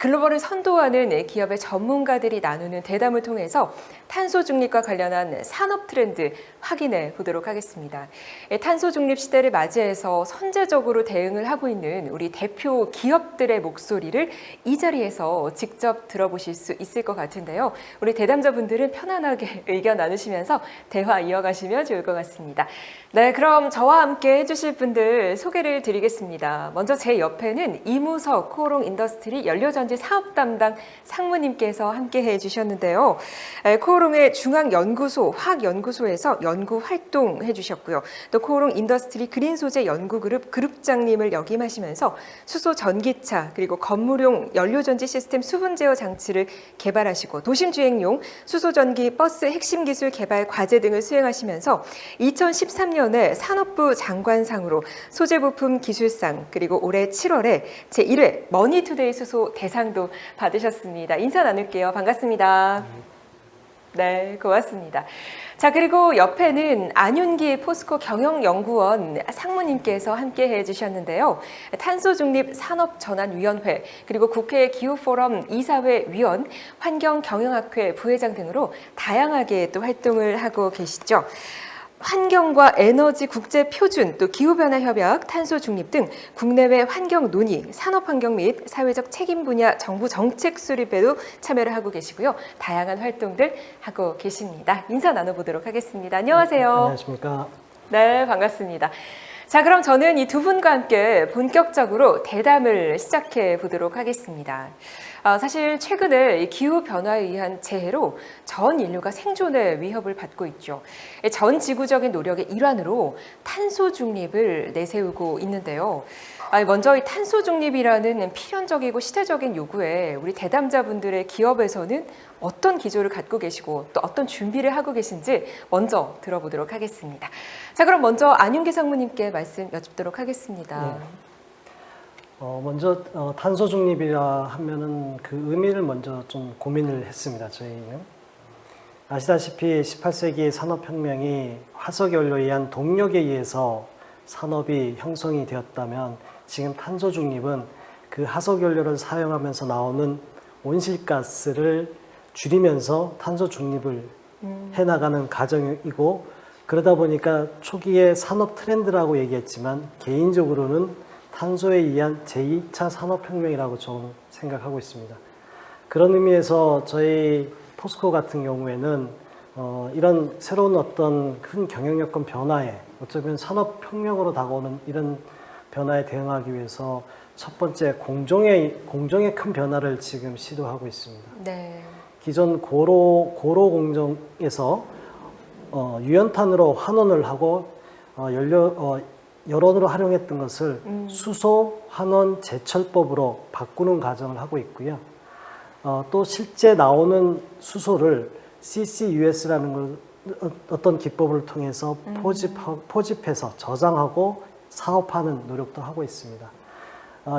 글로벌을 선도하는 기업의 전문가들이 나누는 대담을 통해서 탄소 중립과 관련한 산업 트렌드 확인해 보도록 하겠습니다. 탄소 중립 시대를 맞이해서 선제적으로 대응을 하고 있는 우리 대표 기업들의 목소리를 이 자리에서 직접 들어보실 수 있을 것 같은데요. 우리 대담자분들은 편안하게 의견 나누시면서 대화 이어가시면 좋을 것 같습니다. 네, 그럼 저와 함께 해주실 분들 소개를 드리겠습니다. 먼저 제 옆에는 이무석 코오롱 인더스트리 연료전지 사업 담당 상무님께서 함께 해주셨는데요. 코오롱의 중앙연구소 화학연구소에서 연구 활동해 주셨고요. 또 코오롱 인더스트리 그린소재 연구그룹 그룹장님을 역임하시면서 수소 전기차 그리고 건물용 연료전지 시스템 수분 제어 장치를 개발하시고 도심주행용 수소전기 버스 핵심 기술 개발 과제 등을 수행하시면서 2013년에 산업부 장관상으로 소재부품 기술상 그리고 올해 7월에 제1회 머니투데이 수소 대상도 받으셨습니다. 인사 나눌게요. 반갑습니다. 네, 고맙습니다. 자, 그리고 옆에는 안윤기 포스코 경영연구원 상무님께서 함께 해주셨는데요. 탄소중립산업전환위원회 그리고 국회 기후포럼 이사회 위원, 환경경영학회 부회장 등으로 다양하게 또 활동을 하고 계시죠. 환경과 에너지 국제 표준, 또 기후변화 협약, 탄소 중립 등 국내외 환경 논의, 산업환경 및 사회적 책임 분야 정부 정책 수립에도 참여를 하고 계시고요. 다양한 활동들 하고 계십니다. 인사 나눠보도록 하겠습니다. 안녕하세요. 안녕하십니까. 네, 반갑습니다. 자, 그럼 저는 이 두 분과 함께 본격적으로 대담을 시작해 보도록 하겠습니다. 사실 최근에 이 기후변화에 의한 재해로 전 인류가 생존의 위협을 받고 있죠. 전 지구적인 노력의 일환으로 탄소 중립을 내세우고 있는데요. 먼저 이 탄소 중립이라는 필연적이고 시대적인 요구에 우리 대담자분들의 기업에서는 어떤 기조를 갖고 계시고 또 어떤 준비를 하고 계신지 먼저 들어보도록 하겠습니다. 자, 그럼 먼저 안윤기 상무님께 말씀 여쭙도록 하겠습니다. 네. 먼저 탄소 중립이라 하면은 그 의미를 먼저 좀 고민을 했습니다. 저희는 아시다시피 18세기 산업혁명이 화석연료에 의한 동력에 의해서 산업이 형성이 되었다면 지금 탄소 중립은 그 화석연료를 사용하면서 나오는 온실가스를 줄이면서 탄소 중립을 해나가는 과정이고, 그러다 보니까 초기에 산업 트렌드라고 얘기했지만 개인적으로는 탄소에 의한 제2차 산업혁명이라고 저는 생각하고 있습니다. 그런 의미에서 저희 포스코 같은 경우에는 이런 새로운 어떤 큰 경영여건 변화에, 어쩌면 산업혁명으로 다가오는 이런 변화에 대응하기 위해서 첫 번째 공정의 큰 변화를 지금 시도하고 있습니다. 네. 기존 고로 공정에서 유연탄으로 환원을 하고 열원으로 활용했던 것을 수소 환원 제철법으로 바꾸는 과정을 하고 있고요. 또 실제 나오는 수소를 CCUS라는 어떤 기법을 통해서 포집해서 저장하고 사업하는 노력도 하고 있습니다.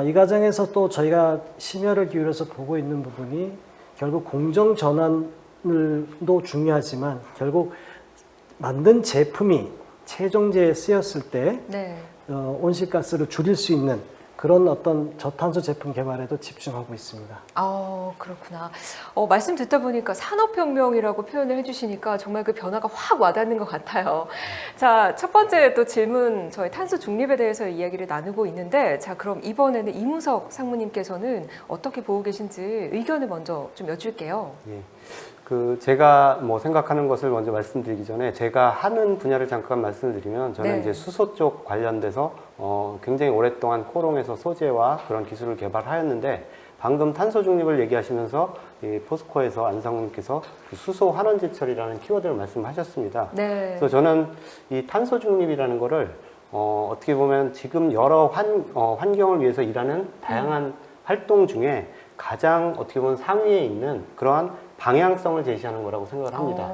이 과정에서 또 저희가 심혈을 기울여서 보고 있는 부분이 결국 공정 전환도 중요하지만 결국 만든 제품이 최종재에 쓰였을 때 네. 온실가스를 줄일 수 있는 그런 어떤 저탄소 제품 개발에도 집중하고 있습니다. 그렇구나. 말씀 듣다 보니까 산업혁명이라고 표현을 해주시니까 정말 그 변화가 확 와닿는 것 같아요. 자, 첫 번째 또 질문, 저희 탄소 중립에 대해서 이야기를 나누고 있는데, 자, 그럼 이번에는 이무석 상무님께서는 어떻게 보고 계신지 의견을 먼저 좀 여쭐게요. 예. 제가 생각하는 것을 먼저 말씀드리기 전에 제가 하는 분야를 잠깐 말씀을 드리면, 저는 네. 이제 수소 쪽 관련돼서 굉장히 오랫동안 코롱에서 소재와 그런 기술을 개발하였는데, 방금 탄소 중립을 얘기하시면서 이 포스코에서 안상무님께서 그 수소 환원 제철이라는 키워드를 말씀하셨습니다. 네. 그래서 저는 이 탄소 중립이라는 거를 어떻게 보면 지금 여러 환경을 위해서 일하는 다양한 활동 중에 가장 어떻게 보면 상위에 있는 그러한 방향성을 제시하는 거라고 생각을 합니다.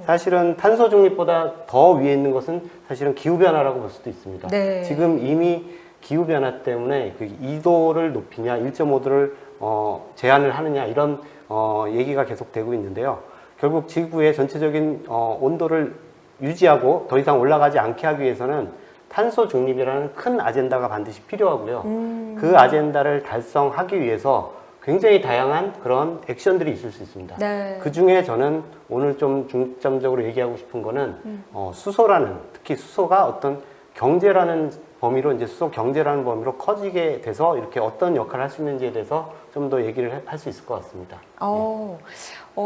사실은 탄소 중립보다 더 위에 있는 것은 사실은 기후변화라고 볼 수도 있습니다. 네. 지금 이미 기후변화 때문에 그 2도를 높이냐 1.5도를 제한을 하느냐 이런 얘기가 계속되고 있는데요. 결국 지구의 전체적인 온도를 유지하고 더 이상 올라가지 않게 하기 위해서는 탄소 중립이라는 큰 아젠다가 반드시 필요하고요. 그 아젠다를 달성하기 위해서 굉장히 다양한 그런 액션들이 있을 수 있습니다. 네. 그 중에 저는 오늘 좀 중점적으로 얘기하고 싶은 거는 수소라는, 특히 수소가 어떤 경제라는 범위로, 이제 수소 경제라는 범위로 커지게 돼서 이렇게 어떤 역할을 할 수 있는지에 대해서 좀 더 얘기를 할 수 있을 것 같습니다.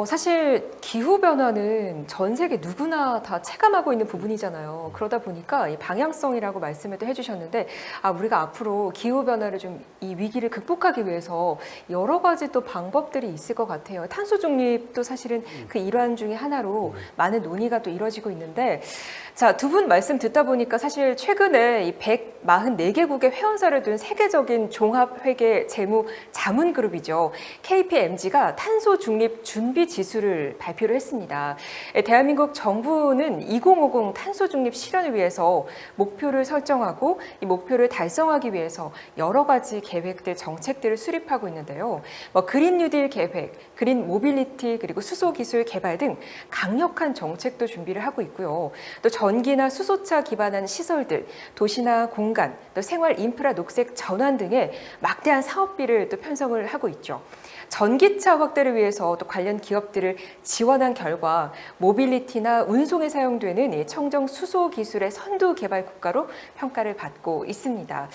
사실 기후변화는 전 세계 누구나 다 체감하고 있는 부분이잖아요. 그러다 보니까 이 방향성이라고 말씀을 또 해주셨는데, 우리가 앞으로 기후변화를 좀 이 위기를 극복하기 위해서 여러 가지 또 방법들이 있을 것 같아요. 탄소 중립도 사실은 그 일환 중에 하나로 많은 논의가 또 이루어지고 있는데, 자, 두 분 말씀 듣다 보니까 사실 최근에 이 144개국의 회원사를 둔 세계적인 종합회계 재무 자문 그룹이죠. KPMG가 탄소 중립 준비 지수를 발표를 했습니다. 대한민국 정부는 2050 탄소 중립 실현을 위해서 목표를 설정하고 이 목표를 달성하기 위해서 여러 가지 계획들, 정책들을 수립하고 있는데요. 그린 뉴딜 계획, 그린 모빌리티, 그리고 수소 기술 개발 등 강력한 정책도 준비를 하고 있고요. 또 전기나 수소차 기반한 시설들, 도시나 공간, 또 생활 인프라 녹색 전환 등의 막대한 사업비를 또 편성을 하고 있죠. 전기차 확대를 위해서 또 관련 기업들을 지원한 결과 모빌리티나 운송에 사용되는 이 청정 수소 기술의 선두 개발 국가로 평가를 받고 있습니다.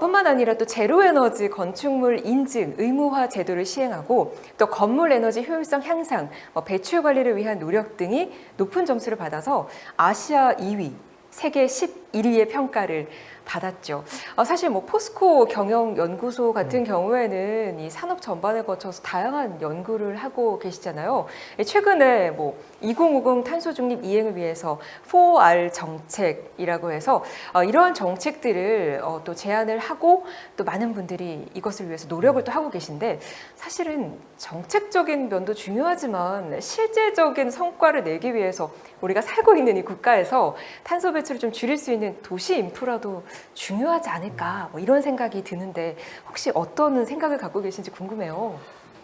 뿐만 아니라 또 제로 에너지 건축물 인증 의무화 제도를 시행하고 또 건물 에너지 효율성 향상, 배출 관리를 위한 노력 등이 높은 점수를 받아서 아시아 2위, 세계 11위의 평가를 받았죠. 사실 포스코 경영연구소 같은 경우에는 이 산업 전반을 거쳐서 다양한 연구를 하고 계시잖아요. 최근에 2050 탄소 중립 이행을 위해서 4R 정책이라고 해서 이러한 정책들을 또 제안을 하고 또 많은 분들이 이것을 위해서 노력을 또 하고 계신데, 사실은 정책적인 면도 중요하지만 실제적인 성과를 내기 위해서 우리가 살고 있는 이 국가에서 탄소 배출을 좀 줄일 수 있는 도시 인프라도 중요하지 않을까, 이런 생각이 드는데 혹시 어떤 생각을 갖고 계신지 궁금해요.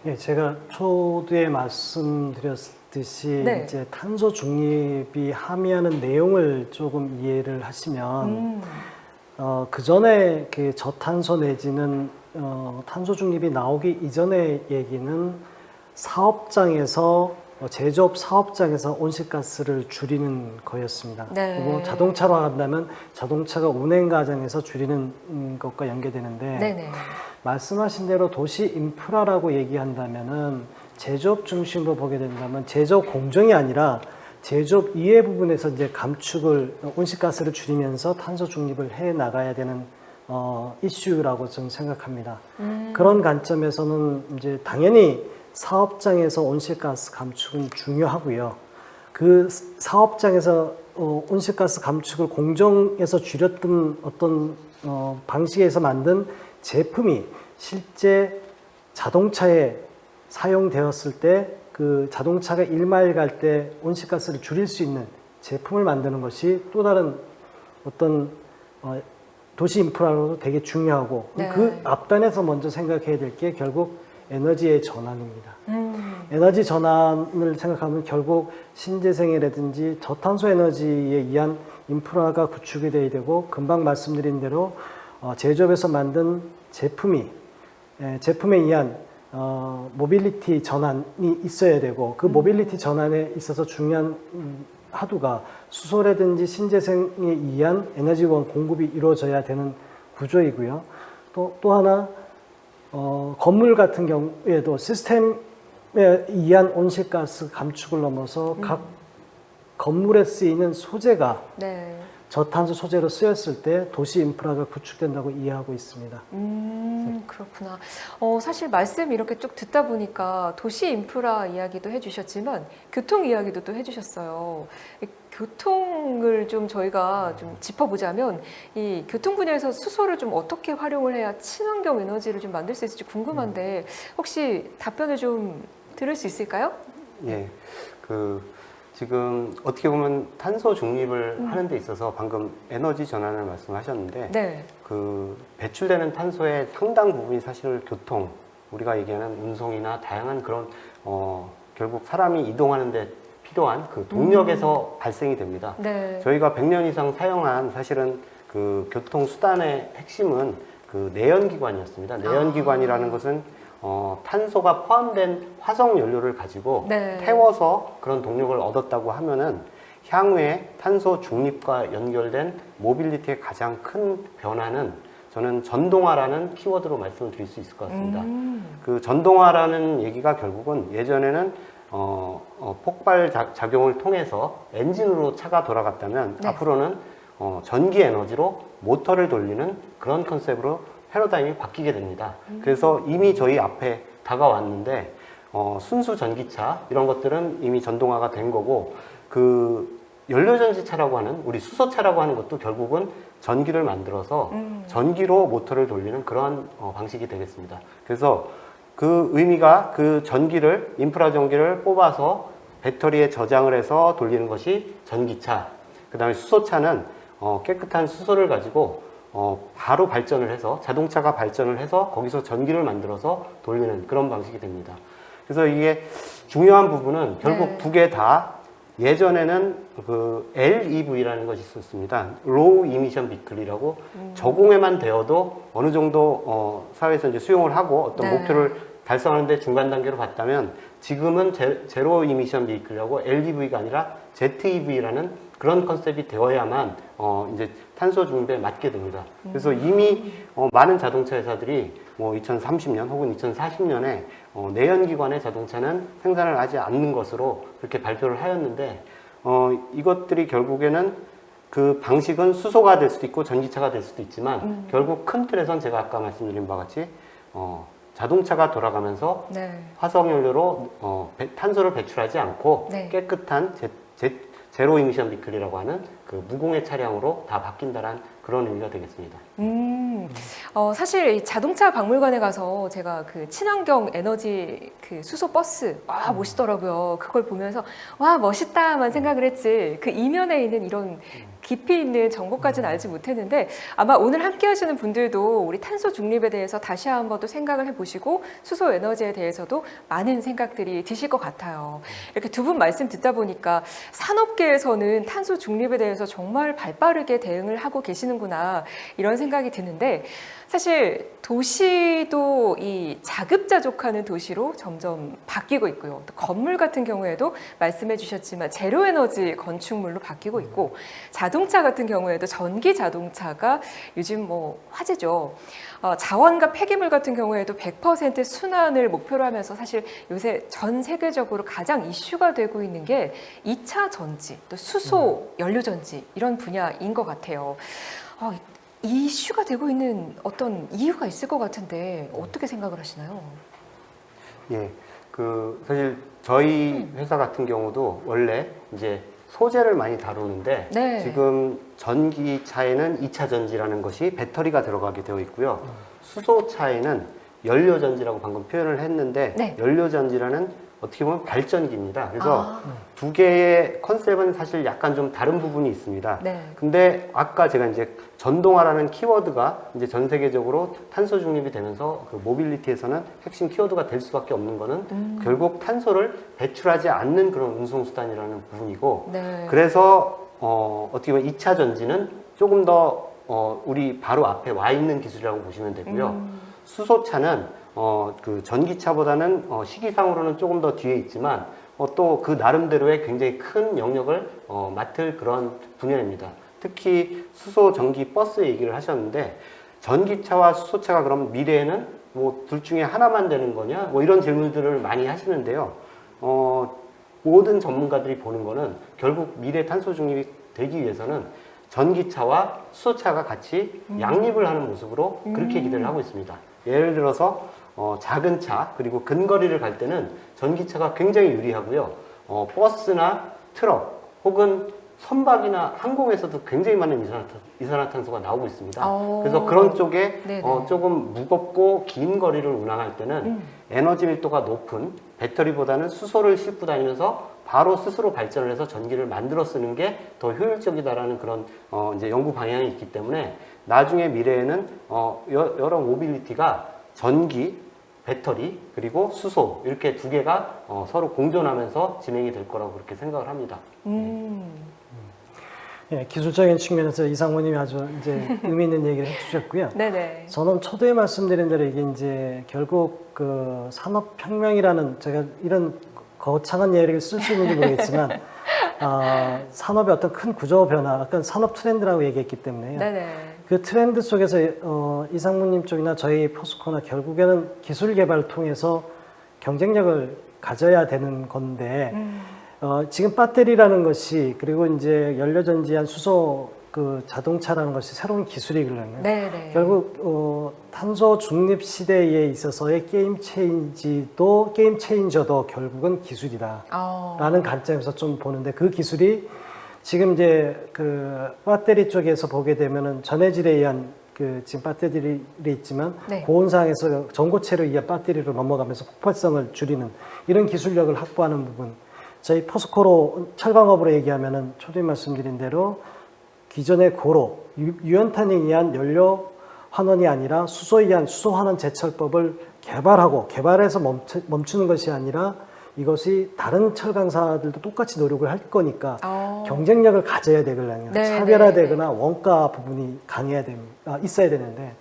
예, 제가 초두에 말씀드렸듯이 네. 이제 탄소 중립이 함의하는 내용을 조금 이해를 하시면 그 전에 그 저탄소 내지는 탄소 중립이 나오기 이전의 얘기는 사업장에서 제조업 사업장에서 온실가스를 줄이는 거였습니다. 네. 그리고 자동차로 한다면 자동차가 운행 과정에서 줄이는 것과 연계되는데, 네네. 말씀하신 대로 도시 인프라라고 얘기한다면은 제조업 중심으로 보게 된다면 제조업 공정이 아니라 제조업 이외 부분에서 이제 감축을, 온실가스를 줄이면서 탄소 중립을 해 나가야 되는 이슈라고 저는 생각합니다. 그런 관점에서는 이제 당연히 사업장에서 온실가스 감축은 중요하고요. 그 사업장에서 온실가스 감축을 공정에서 줄였던 어떤 방식에서 만든 제품이 실제 자동차에 사용되었을 때 그 자동차가 1마일 갈 때 온실가스를 줄일 수 있는 제품을 만드는 것이 또 다른 어떤 도시 인프라로도 되게 중요하고, 네. 그 앞단에서 먼저 생각해야 될 게 결국 에너지의 전환입니다. 에너지 전환을 생각하면 결국 신재생이라든지 저탄소 에너지에 의한 인프라가 구축이 돼야 되고, 금방 말씀드린 대로 제조업에서 만든 제품에 의한 모빌리티 전환이 있어야 되고, 그 모빌리티 전환에 있어서 중요한 하도가 수소라든지 신재생에 의한 에너지원 공급이 이루어져야 되는 구조이고요. 또 하나 건물 같은 경우에도 시스템에 의한 온실가스 감축을 넘어서 각 건물에 쓰이는 소재가 네. 저탄소 소재로 쓰였을 때 도시 인프라가 구축된다고 이해하고 있습니다. 그렇구나. 사실 말씀 이렇게 쭉 듣다 보니까 도시 인프라 이야기도 해주셨지만 교통 이야기도 또 해주셨어요. 교통을 좀 저희가 좀 짚어보자면 이 교통 분야에서 수소를 좀 어떻게 활용을 해야 친환경 에너지를 좀 만들 수 있을지 궁금한데 혹시 답변을 좀 들을 수 있을까요? 예, 지금 어떻게 보면 탄소 중립을 하는 데 있어서 방금 에너지 전환을 말씀하셨는데, 네. 배출되는 탄소의 상당 부분이 사실 교통, 우리가 얘기하는 운송이나 다양한 그런 결국 사람이 이동하는 데 필요한 그 동력에서 발생이 됩니다. 네. 저희가 100년 이상 사용한 사실은 그 교통수단의 핵심은 그 내연기관이었습니다. 내연기관이라는 것은 탄소가 포함된 화석 연료를 가지고 네. 태워서 그런 동력을 얻었다고 하면은 향후에 탄소 중립과 연결된 모빌리티의 가장 큰 변화는 저는 전동화라는 키워드로 말씀을 드릴 수 있을 것 같습니다. 그 전동화라는 얘기가 결국은 예전에는 폭발 작용을 통해서 엔진으로 차가 돌아갔다면 네. 앞으로는 전기 에너지로 모터를 돌리는 그런 컨셉으로 패러다임이 바뀌게 됩니다. 그래서 이미 저희 앞에 다가왔는데 순수 전기차 이런 것들은 이미 전동화가 된 거고 그 연료전지차라고 하는 우리 수소차라고 하는 것도 결국은 전기를 만들어서 전기로 모터를 돌리는 그러한 방식이 되겠습니다. 그래서 그 의미가 그 전기를 인프라 전기를 뽑아서 배터리에 저장을 해서 돌리는 것이 전기차. 그 다음에 수소차는 깨끗한 수소를 가지고 바로 발전을 해서 자동차가 발전을 해서 거기서 전기를 만들어서 돌리는 그런 방식이 됩니다. 그래서 이게 중요한 부분은 결국 네. 두 개 다 예전에는 그 LEV라는 것이 있었습니다. Low Emission Vehicle이라고 저공해만 되어도 어느 정도 사회에서 이제 수용을 하고 어떤 네. 목표를 달성하는데 중간 단계로 봤다면 지금은 제로 이미션 비클이라고 LEV가 아니라 ZEV라는 그런 컨셉이 되어야만 이제 탄소 중립에 맞게 됩니다. 그래서 이미 많은 자동차 회사들이 뭐 2030년 혹은 2040년에 내연기관의 자동차는 생산을 하지 않는 것으로 그렇게 발표를 하였는데 이것들이 결국에는 그 방식은 수소가 될 수도 있고 전기차가 될 수도 있지만 결국 큰 틀에선 제가 아까 말씀드린 바와 같이 자동차가 돌아가면서 네. 화석연료로 탄소를 배출하지 않고 네. 깨끗한 제로 이미션 비클이라고 하는 그 무공해 차량으로 다 바뀐다는 그런 의미가 되겠습니다. 사실 이 자동차 박물관에 가서 제가 그 친환경 에너지 그 수소 버스 와 멋있더라고요. 그걸 보면서 와 멋있다만 생각을 했지 그 이면에 있는 이런 깊이 있는 정보까지는 알지 못했는데 아마 오늘 함께 하시는 분들도 우리 탄소 중립에 대해서 다시 한번 또 생각을 해보시고 수소 에너지에 대해서도 많은 생각들이 드실 것 같아요. 이렇게 두 분 말씀 듣다 보니까 산업계에서는 탄소 중립에 대해서 정말 발빠르게 대응을 하고 계시는구나 이런 생각이 드는데 사실 도시도 이 자급자족하는 도시로 점점 바뀌고 있고요. 또 건물 같은 경우에도 말씀해 주셨지만 제로에너지 건축물로 바뀌고 있고 자동차 같은 경우에도 전기 자동차가 요즘 뭐 화제죠. 자원과 폐기물 같은 경우에도 100% 순환을 목표로 하면서 사실 요새 전 세계적으로 가장 이슈가 되고 있는 게 2차 전지, 또 수소 연료 전지 이런 분야인 것 같아요. 이슈가 되고 있는 어떤 이유가 있을 것 같은데 어떻게 생각을 하시나요? 예, 그 사실 저희 회사 같은 경우도 원래 이제 소재를 많이 다루는데 네. 지금 전기차에는 2차 전지라는 것이 배터리가 들어가게 되어 있고요. 수소차에는 연료 전지라고 방금 표현을 했는데 네. 연료 전지라는 어떻게 보면 발전기입니다. 그래서 두 개의 컨셉은 사실 약간 좀 다른 부분이 있습니다. 네. 근데 아까 제가 이제 전동화라는 키워드가 이제 전 세계적으로 탄소 중립이 되면서 그 모빌리티에서는 핵심 키워드가 될 수밖에 없는 거는 결국 탄소를 배출하지 않는 그런 운송수단이라는 부분이고 네. 그래서 어떻게 보면 2차 전지는 조금 더 우리 바로 앞에 와 있는 기술이라고 보시면 되고요. 수소차는 그 전기차보다는 시기상으로는 조금 더 뒤에 있지만 또 그 나름대로의 굉장히 큰 영역을 맡을 그런 분야입니다. 특히 수소 전기 버스 얘기를 하셨는데 전기차와 수소차가 그럼 미래에는 뭐 둘 중에 하나만 되는 거냐? 뭐 이런 질문들을 많이 하시는데요. 모든 전문가들이 보는 거는 결국 미래 탄소 중립이 되기 위해서는 전기차와 수소차가 같이 양립을 하는 모습으로 그렇게 기대를 하고 있습니다. 예를 들어서 작은 차 그리고 근거리를 갈 때는 전기차가 굉장히 유리하고요. 버스나 트럭 혹은 선박이나 항공에서도 굉장히 많은 이산화탄소가 나오고 있습니다. 그래서 그런 쪽에 조금 무겁고 긴 거리를 운항할 때는 에너지 밀도가 높은 배터리보다는 수소를 싣고 다니면서 바로 스스로 발전을 해서 전기를 만들어 쓰는 게 더 효율적이다라는 그런 이제 연구 방향이 있기 때문에 나중에 미래에는 여러 모빌리티가 전기, 배터리 그리고 수소 이렇게 두 개가 서로 공존하면서 진행이 될 거라고 그렇게 생각을 합니다. 예, 기술적인 측면에서 이상무님이 아주 이제 의미 있는 얘기를 해주셨고요. 네네. 저는 초대에 말씀드린 대로 이게 이제 결국 그 산업혁명이라는 제가 이런 거창한 예를 쓸 수 있는지 모르겠지만 산업의 어떤 큰 구조 변화, 약간 산업 트렌드라고 얘기했기 때문에요. 네네. 그 트렌드 속에서 이상무님 쪽이나 저희 포스코나 결국에는 기술 개발을 통해서 경쟁력을 가져야 되는 건데 지금 배터리라는 것이 그리고 이제 연료전지한 수소 그 자동차라는 것이 새로운 기술이거든요. 네네. 결국 탄소 중립 시대에 있어서의 게임 체인저도 결국은 기술이다라는 관점에서 좀 보는데 그 기술이 지금 이제 그 배터리 쪽에서 보게 되면은 전해질에 의한 그 지금 배터리들이 있지만 네. 고온상에서 전고체로 의한 배터리로 넘어가면서 폭발성을 줄이는 이런 기술력을 확보하는 부분. 저희 포스코로 철강업으로 얘기하면은 초대 말씀드린 대로 기존의 고로 유연탄에 의한 연료 환원이 아니라 수소에 의한 수소 환원 제철법을 개발해서 멈추는 것이 아니라 이것이 다른 철강사들도 똑같이 노력을 할 거니까 경쟁력을 가져야 되거든요. 네, 차별화되거나 원가 부분이 있어야 되는데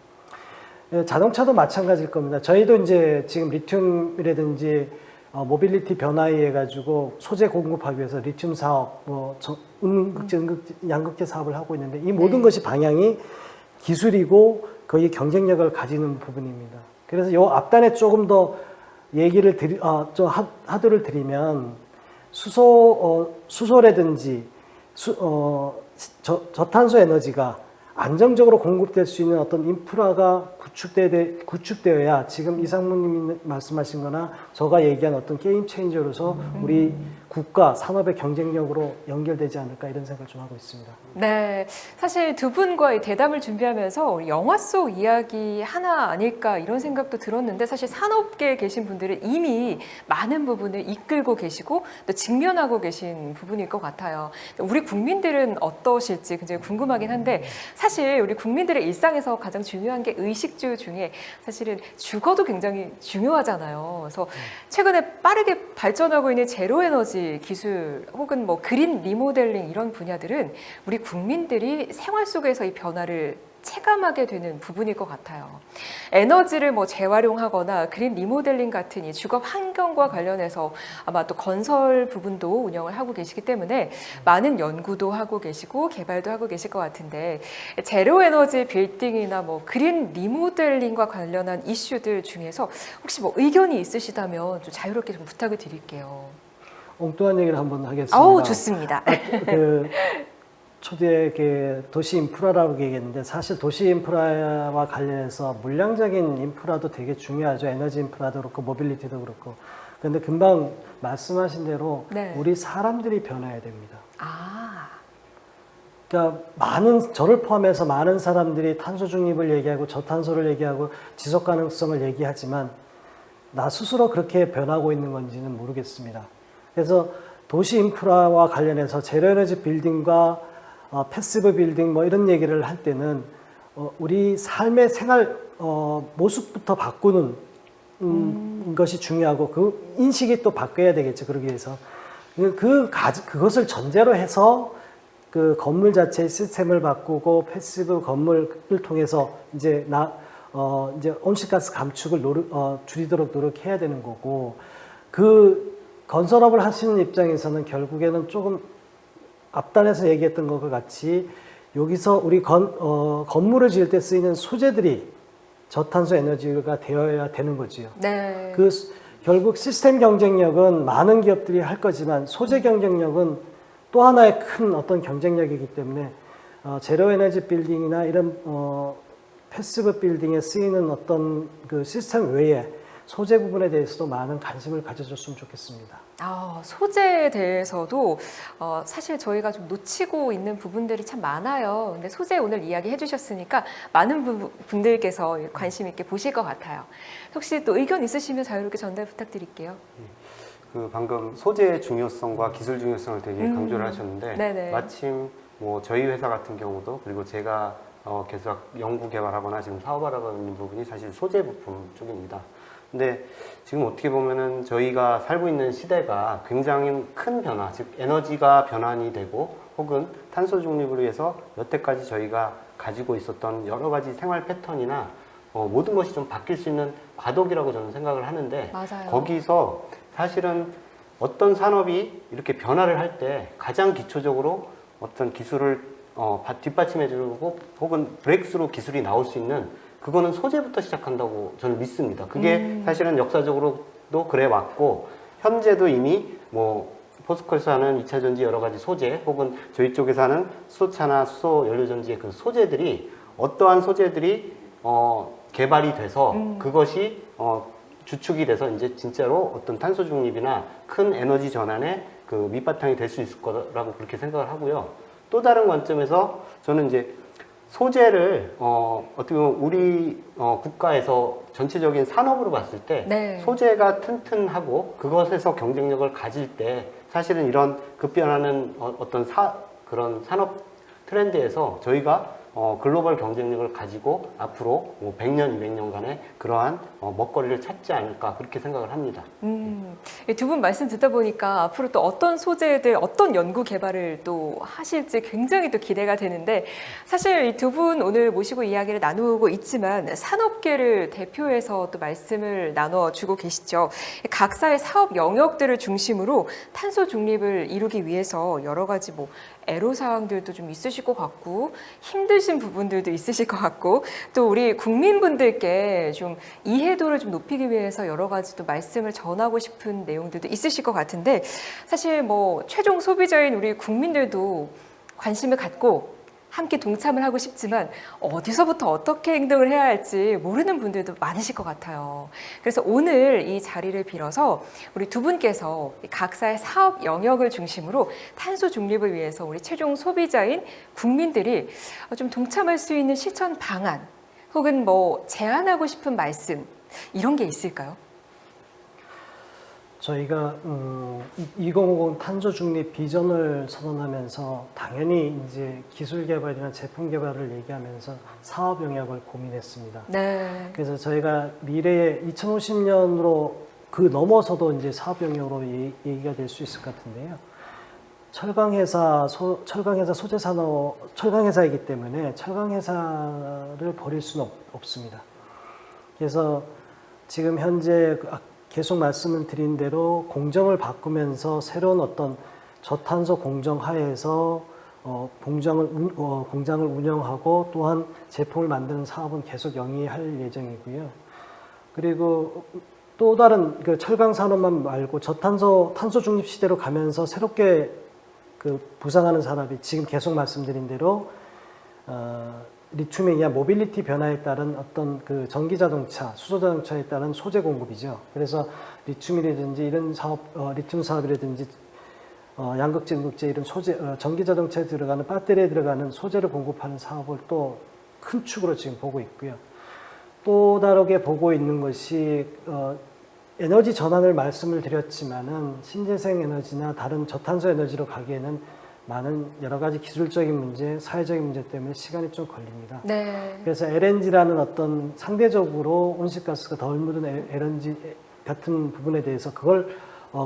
자동차도 마찬가지일 겁니다. 저희도 이제 지금 리튬이라든지 모빌리티 변화에 의해 가지고 소재 공급하기 위해서 리튬 사업, 양극재 사업을 하고 있는데 이 모든 것이 방향이 기술이고 거의 경쟁력을 가지는 부분입니다. 그래서 요 앞단에 조금 더 얘기를 하도를 드리면 수소라든지 저탄소 에너지가 안정적으로 공급될 수 있는 어떤 인프라가 구축되어야 지금 이상무님이 말씀하신 거나 제가 얘기한 어떤 게임 체인저로서 우리 국가 산업의 경쟁력으로 연결되지 않을까 이런 생각을 좀 하고 있습니다. 네, 사실 두 분과의 대담을 준비하면서 영화 속 이야기 하나 아닐까 이런 생각도 들었는데 사실 산업계에 계신 분들은 이미 많은 부분을 이끌고 계시고 또 직면하고 계신 부분일 것 같아요. 우리 국민들은 어떠실지 굉장히 궁금하긴 한데 사실 우리 국민들의 일상에서 가장 중요한 게 의식주 중에 사실은 주거도 굉장히 중요하잖아요. 그래서 최근에 빠르게 발전하고 있는 제로에너지 기술 혹은 뭐 그린 리모델링 이런 분야들은 우리 국민들이 생활 속에서 이 변화를 체감하게 되는 부분일 것 같아요. 에너지를 뭐 재활용하거나 그린 리모델링 같은 이 주거 환경과 관련해서 아마 또 건설 부분도 운영을 하고 계시기 때문에 많은 연구도 하고 계시고 개발도 하고 계실 것 같은데 제로 에너지 빌딩이나 뭐 그린 리모델링과 관련한 이슈들 중에서 혹시 뭐 의견이 있으시다면 좀 자유롭게 좀 부탁을 드릴게요. 엉뚱한 얘기를 한번 하겠습니다. 아우 좋습니다. 초대에 도시 인프라라고 얘기했는데 사실 도시 인프라와 관련해서 물량적인 인프라도 되게 중요하죠. 에너지 인프라도 그렇고 모빌리티도 그렇고. 그런데 금방 말씀하신 대로 네. 우리 사람들이 변해야 됩니다. 그러니까 저를 포함해서 많은 사람들이 탄소 중립을 얘기하고 저탄소를 얘기하고 지속 가능성을 얘기하지만 나 스스로 그렇게 변하고 있는 건지는 모르겠습니다. 그래서 도시 인프라와 관련해서 제로에너지 빌딩과 패시브 빌딩 뭐 이런 얘기를 할 때는 우리 삶의 생활 모습부터 바꾸는 것이 중요하고 그 인식이 또 바뀌어야 되겠죠. 그러기 위해서 그것을 전제로 해서 그 건물 자체의 시스템을 바꾸고 패시브 건물을 통해서 이제 온실가스 감축을 줄이도록 노력해야 되는 거고 그 건설업을 하시는 입장에서는 결국에는 조금 앞단에서 얘기했던 것과 같이 여기서 우리 건물을 지을 때 쓰이는 소재들이 저탄소 에너지가 되어야 되는 거지요. 네. 결국 시스템 경쟁력은 많은 기업들이 할 거지만 소재 경쟁력은 또 하나의 큰 어떤 경쟁력이기 때문에 제로 에너지 빌딩이나 이런 패시브 빌딩에 쓰이는 어떤 그 시스템 외에 소재 부분에 대해서도 많은 관심을 가져줬으면 좋겠습니다. 소재에 대해서도 사실 저희가 좀 놓치고 있는 부분들이 참 많아요. 근데 소재 오늘 이야기 해주셨으니까 많은 분들께서 관심 있게 보실 것 같아요. 혹시 또 의견 있으시면 자유롭게 전달 부탁드릴게요. 방금 소재의 중요성과 기술 중요성을 되게 강조를 하셨는데 네네. 마침 뭐 저희 회사 같은 경우도 그리고 제가 계속 연구 개발하거나 지금 사업하고 있는 부분이 사실 소재 부품 쪽입니다. 근데 지금 어떻게 보면은 저희가 살고 있는 시대가 굉장히 큰 변화, 즉 에너지가 변환이 되고 혹은 탄소 중립을 위해서 여태까지 저희가 가지고 있었던 여러 가지 생활 패턴이나 모든 것이 좀 바뀔 수 있는 과도기라고 저는 생각을 하는데 맞아요. 거기서 사실은 어떤 산업이 이렇게 변화를 할 때 가장 기초적으로 어떤 기술을 뒷받침해주고 혹은 브레이크스루 기술이 나올 수 있는 그거는 소재부터 시작한다고 저는 믿습니다. 그게 사실은 역사적으로도 그래 왔고 현재도 이미 뭐 포스코에서 하는 2차 전지 여러 가지 소재 혹은 저희 쪽에서 하는 수소차나 수소 연료전지의 그 소재들이 어떠한 소재들이 개발이 돼서 그것이 주축이 돼서 이제 진짜로 어떤 탄소 중립이나 큰 에너지 전환의 그 밑바탕이 될 수 있을 거라고 그렇게 생각을 하고요. 또 다른 관점에서 저는 이제 소재를 어떻게 보면 우리 국가에서 전체적인 산업으로 봤을 때 네. 소재가 튼튼하고 그것에서 경쟁력을 가질 때 사실은 이런 급변하는 어떤 그런 산업 트렌드에서 저희가 글로벌 경쟁력을 가지고 앞으로 뭐 100년, 200년간의 그러한 먹거리를 찾지 않을까 그렇게 생각을 합니다. 두 분 말씀 듣다 보니까 앞으로 또 어떤 소재들, 어떤 연구 개발을 또 하실지 굉장히 또 기대가 되는데 사실 이 두 분 오늘 모시고 이야기를 나누고 있지만 산업계를 대표해서 또 말씀을 나눠주고 계시죠. 각사의 사업 영역들을 중심으로 탄소 중립을 이루기 위해서 여러 가지 뭐 애로사항들도 좀 있으실 것 같고 힘드신 부분들도 있으실 것 같고 또 우리 국민분들께 좀 이해도를 좀 높이기 위해서 여러 가지 또 말씀을 전하고 싶은 내용들도 있으실 것 같은데 사실 뭐 최종 소비자인 우리 국민들도 관심을 갖고 함께 동참을 하고 싶지만 어디서부터 어떻게 행동을 해야 할지 모르는 분들도 많으실 것 같아요. 그래서 오늘 이 자리를 빌어서 우리 두 분께서 각사의 사업 영역을 중심으로 탄소 중립을 위해서 우리 최종 소비자인 국민들이 좀 동참할 수 있는 실천 방안 혹은 뭐 제안하고 싶은 말씀 이런 게 있을까요? 저희가 2050 탄소 중립 비전을 선언하면서 당연히 이제 기술 개발이나 제품 개발을 얘기하면서 사업 영역을 고민했습니다. 네. 그래서 저희가 미래에 2050년으로 그 넘어서도 이제 사업 영역으로 얘기가 될 수 있을 것 같은데요. 철강회사 소재 산업 철강회사이기 때문에 철강회사를 버릴 수는 없습니다. 그래서 지금 현재 계속 말씀을 드린 대로 공정을 바꾸면서 새로운 어떤 저탄소 공정 하에서 공장을 운영하고 또한 제품을 만드는 사업은 계속 영위할 예정이고요. 그리고 또 다른 그 철강 산업만 말고 탄소 중립 시대로 가면서 새롭게 그 부상하는 산업이 지금 계속 말씀드린 대로 리튬에 의한 모빌리티 변화에 따른 어떤 그 전기 자동차, 수소 자동차에 따른 소재 공급이죠. 그래서 리튬이라든지 이런 사업, 리튬 사업이라든지 양극재, 음극재 이런 소재, 전기 자동차에 들어가는 배터리에 들어가는 소재를 공급하는 사업을 또 큰 축으로 지금 보고 있고요. 또 다르게 보고 있는 것이 에너지 전환을 말씀을 드렸지만은 신재생 에너지나 다른 저탄소 에너지로 가기에는 많은 여러 가지 기술적인 문제, 사회적인 문제 때문에 시간이 좀 걸립니다. 네. 그래서 LNG라는 어떤 상대적으로 온실가스가 덜 묻은 LNG 같은 부분에 대해서 그걸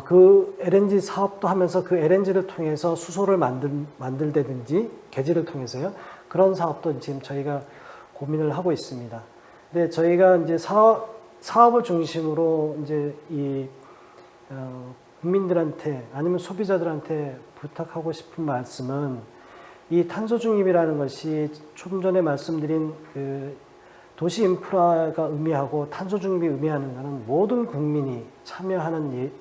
그 LNG 사업도 하면서 그 LNG를 통해서 수소를 만들다든지 개지를 통해서요. 그런 사업도 지금 저희가 고민을 하고 있습니다. 근데 저희가 이제 사업을 중심으로 이제 이 국민들한테 아니면 소비자들한테 부탁하고 싶은 말씀은 이 탄소 중립이라는 것이 좀 전에 말씀드린 그 도시 인프라가 의미하고 탄소 중립이 의미하는 것은 모든 국민이 참여하는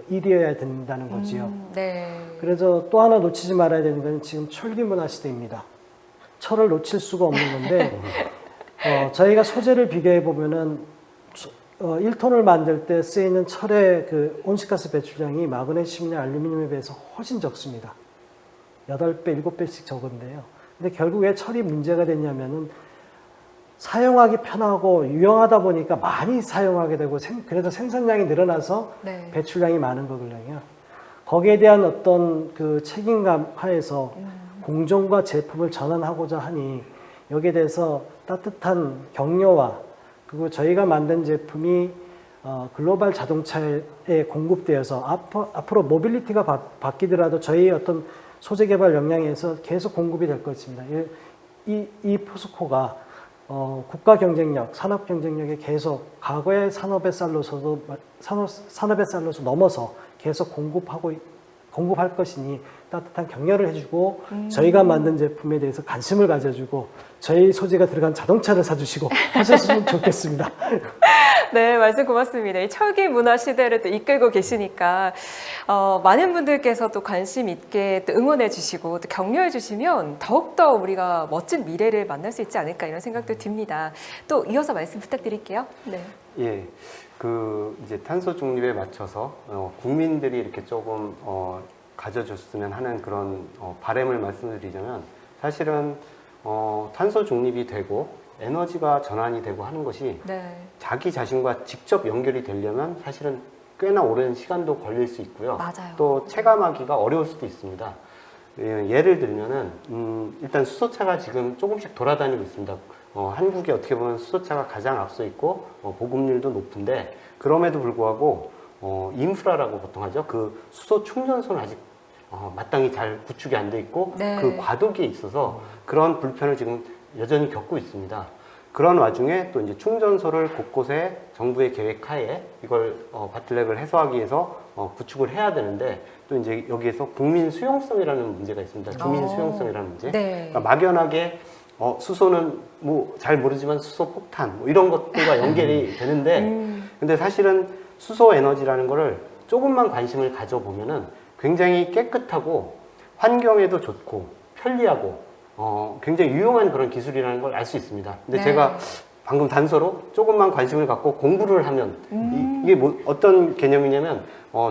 일이어야 된다는 거지요. 네. 그래서 또 하나 놓치지 말아야 되는 것은 지금 철기 문화 시대입니다. 철을 놓칠 수가 없는 건데 저희가 소재를 비교해 보면은 1톤을 만들 때 쓰이는 철의 그 온실가스 배출량이 마그네슘이나 알루미늄에 비해서 훨씬 적습니다. 8배, 7배씩 적은데요. 근데 결국 왜 철이 문제가 됐냐면은 사용하기 편하고 유용하다 보니까 많이 사용하게 되고 그래서 생산량이 늘어나서 네. 배출량이 많은 거거든요. 거기에 대한 어떤 그 책임감 하에서 공정과 제품을 전환하고자 하니 여기에 대해서 따뜻한 격려와 그리고 저희가 만든 제품이 글로벌 자동차에 공급되어서 앞으로 모빌리티가 바뀌더라도 저희 어떤 소재 개발 역량에서 계속 공급이 될 것입니다. 이 포스코가 국가 경쟁력, 산업 경쟁력에 계속 과거의 산업의 쌀로서도 산업의 쌀로서 넘어서 계속 공급할 것이니 따뜻한 격려를 해주고 저희가 만든 제품에 대해서 관심을 가져주고 저희 소재가 들어간 자동차를 사주시고 하셨으면 좋겠습니다. 네, 말씀 고맙습니다. 이 철기 문화 시대를 또 이끌고 계시니까 많은 분들께서 또 관심 있게 또 응원해 주시고 또 격려해 주시면 더욱더 우리가 멋진 미래를 만날 수 있지 않을까 이런 생각도 듭니다. 또 이어서 말씀 부탁드릴게요. 네. 예, 이제 탄소 중립에 맞춰서 국민들이 이렇게 조금 가져줬으면 하는 그런 바람을 말씀드리자면 사실은 탄소 중립이 되고 에너지가 전환이 되고 하는 것이 네. 자기 자신과 직접 연결이 되려면 사실은 꽤나 오랜 시간도 걸릴 수 있고요. 맞아요. 또 체감하기가 어려울 수도 있습니다. 예를 들면은 일단 수소차가 지금 조금씩 돌아다니고 있습니다. 한국이 어떻게 보면 수소차가 가장 앞서 있고 보급률도 높은데 그럼에도 불구하고 인프라라고 보통 하죠. 그 수소 충전소는 아직 마땅히 잘 구축이 안 돼 있고 네. 그 과도기에 있어서 그런 불편을 지금 여전히 겪고 있습니다. 그런 와중에 또 이제 충전소를 곳곳에 정부의 계획 하에 이걸 바틀렉을 해소하기 위해서 구축을 해야 되는데 또 이제 여기에서 국민 수용성이라는 문제가 있습니다. 주민 수용성이라는 문제. 네. 그러니까 막연하게 수소는 뭐 잘 모르지만 수소 폭탄 뭐 이런 것들과 연결이 되는데 근데 사실은 수소 에너지라는 거를 조금만 관심을 가져보면은 굉장히 깨끗하고 환경에도 좋고 편리하고 굉장히 유용한 그런 기술이라는 걸 알 수 있습니다. 근데 네. 제가 방금 단서로 조금만 관심을 갖고 공부를 하면 이게 뭐 어떤 개념이냐면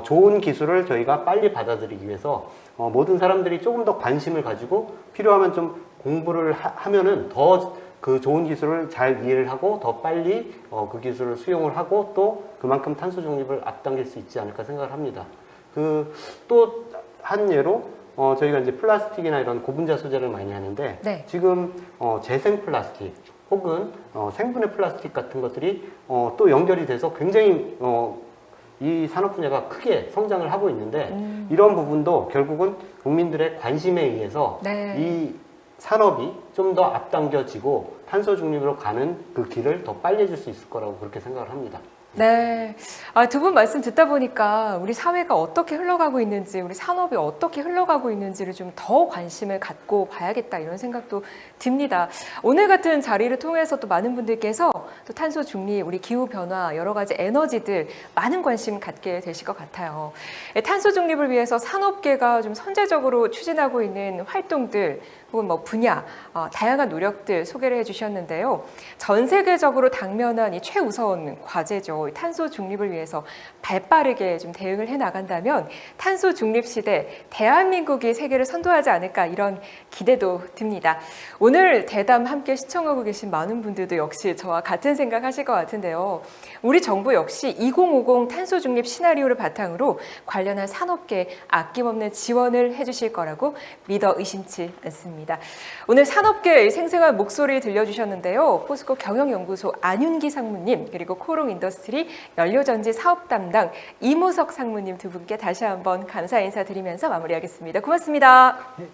좋은 기술을 저희가 빨리 받아들이기 위해서 모든 사람들이 조금 더 관심을 가지고 필요하면 좀 공부를 하면은 더 그 좋은 기술을 잘 이해를 하고 더 빨리 그 기술을 수용을 하고 또 그만큼 탄소 중립을 앞당길 수 있지 않을까 생각을 합니다. 또 한 예로 저희가 이제 플라스틱이나 이런 고분자 소재를 많이 하는데 네. 지금 재생 플라스틱 혹은 생분해 플라스틱 같은 것들이 또 연결이 돼서 굉장히 이 산업 분야가 크게 성장을 하고 있는데 이런 부분도 결국은 국민들의 관심에 의해서 네. 이 산업이 좀 더 앞당겨지고 탄소 중립으로 가는 그 길을 더 빨리 해줄 수 있을 거라고 그렇게 생각을 합니다. 네. 두 분 말씀 듣다 보니까 우리 사회가 어떻게 흘러가고 있는지, 우리 산업이 어떻게 흘러가고 있는지를 좀 더 관심을 갖고 봐야겠다 이런 생각도 듭니다. 오늘 같은 자리를 통해서 또 많은 분들께서 또 탄소 중립, 우리 기후 변화, 여러 가지 에너지들 많은 관심 갖게 되실 것 같아요. 탄소 중립을 위해서 산업계가 좀 선제적으로 추진하고 있는 활동들 혹은 뭐 분야, 다양한 노력들 소개를 해주셨는데요. 전 세계적으로 당면한 이 최우선 과제죠. 탄소 중립을 위해서 발빠르게 좀 대응을 해 나간다면 탄소 중립 시대 대한민국이 세계를 선도하지 않을까 이런 기대도 듭니다. 오늘 대담 함께 시청하고 계신 많은 분들도 역시 저와 같은 생각하실 것 같은데요. 우리 정부 역시 2050 탄소 중립 시나리오를 바탕으로 관련한 산업계에 아낌없는 지원을 해주실 거라고 믿어 의심치 않습니다. 오늘 산업계의 생생한 목소리 들려주셨는데요. 포스코 경영연구소 안윤기 상무님 그리고 코롱 인더스트리 연료전지 사업 담당 이무석 상무님 두 분께 다시 한번 감사 인사드리면서 마무리하겠습니다. 고맙습니다. 네,